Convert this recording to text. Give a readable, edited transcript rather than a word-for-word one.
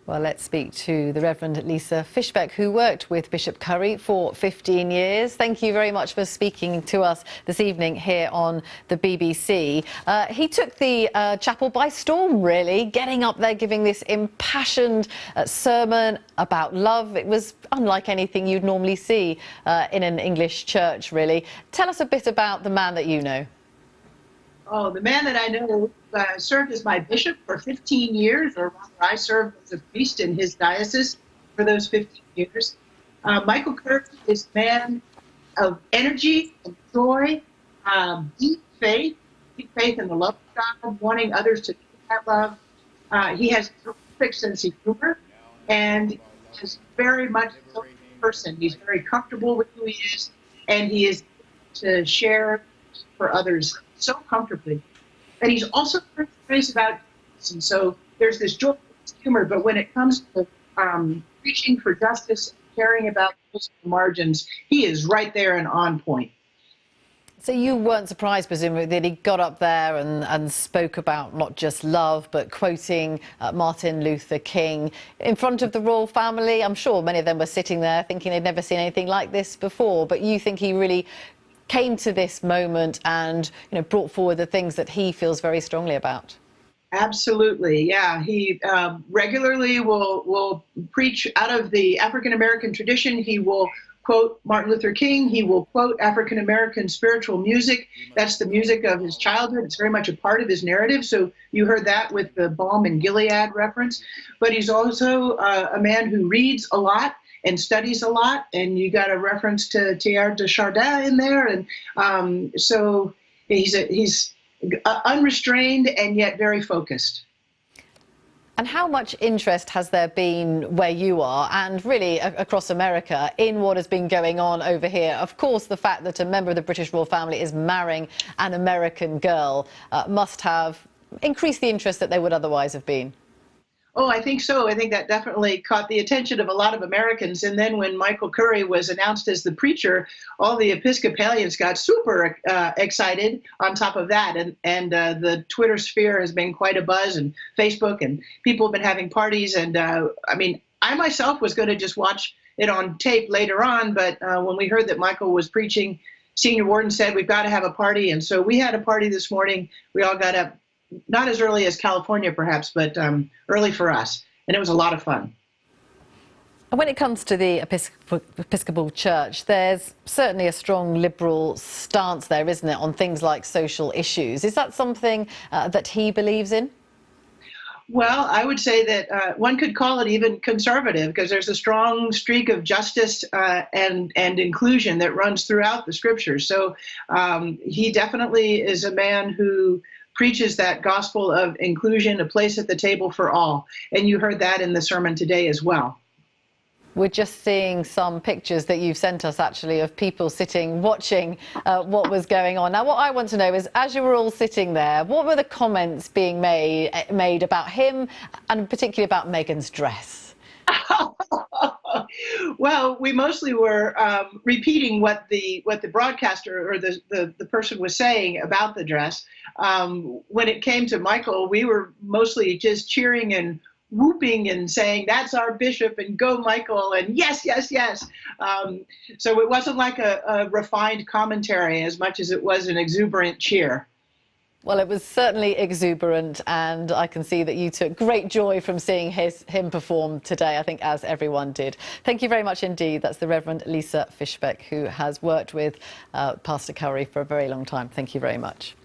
Well, let's speak to the Reverend Lisa Fischbeck, who worked with Bishop Curry for 15 years. Thank you very much for speaking to us this evening here on the BBC. He took the chapel by storm, really, getting up there, giving this impassioned sermon about love. It was unlike anything you'd normally see in an English church, really. Tell us a bit about the man that you know. Oh, the man that I know served as my bishop for 15 years, or rather, I served as a priest in his diocese for those 15 years. Michael Curry is a man of energy and joy, deep faith in the love of God, wanting others to feel that love. He has a perfect sense of humor, and he is very much a social person. He's very comfortable with who he is, and he is to share for others so comfortably. And he's also very serious about justice. And so there's this joyful humor, but when it comes to preaching for justice, caring about those margins, he is right there and on point. So you weren't surprised, presumably, that he got up there and spoke about not just love, but quoting Martin Luther King in front of the royal family. I'm sure many of them were sitting there thinking they'd never seen anything like this before, but you think he really came to this moment and, brought forward the things that he feels very strongly about. Absolutely, yeah. He regularly will preach out of the African-American tradition. He will quote Martin Luther King. He will quote African-American spiritual music. That's the music of his childhood. It's very much a part of his narrative. So you heard that with the Balm in Gilead reference. But he's also a man who reads a lot and studies a lot, and you got a reference to Teilhard de Chardin in there, and so he's unrestrained and yet very focused. And how much interest has there been where you are, and really across America, in what has been going on over here? Of course, the fact that a member of the British royal family is marrying an American girl must have increased the interest that they would otherwise have been. Oh, I think so. I think that definitely caught the attention of a lot of Americans. And then when Michael Curry was announced as the preacher, all the Episcopalians got super excited on top of that. And the Twitter sphere has been quite a buzz, and Facebook, and people have been having parties. And I myself was going to just watch it on tape later on. But when we heard that Michael was preaching, Senior Warden said, we've got to have a party. And so we had a party this morning. We all got up. Not as early as California, perhaps, but early for us. And it was a lot of fun. When it comes to the Episcopal Church, there's certainly a strong liberal stance there, isn't it, on things like social issues. Is that something that he believes in? Well, I would say that one could call it even conservative, because there's a strong streak of justice and inclusion that runs throughout the scriptures. So he definitely is a man who preaches that gospel of inclusion, a place at the table for all. And you heard that in the sermon today as well. We're just seeing some pictures that you've sent us, actually, of people sitting, watching what was going on. Now, what I want to know is, as you were all sitting there, what were the comments being made about him, and particularly about Meghan's dress? Well, we mostly were repeating what the broadcaster or the person was saying about the dress. When it came to Michael, we were mostly just cheering and whooping and saying, that's our bishop, and go Michael, and yes, yes, yes. So it wasn't like a refined commentary as much as it was an exuberant cheer. Well, it was certainly exuberant, and I can see that you took great joy from seeing him perform today, I think, as everyone did. Thank you very much indeed. That's the Reverend Lisa Fischbeck, who has worked with Pastor Curry for a very long time. Thank you very much.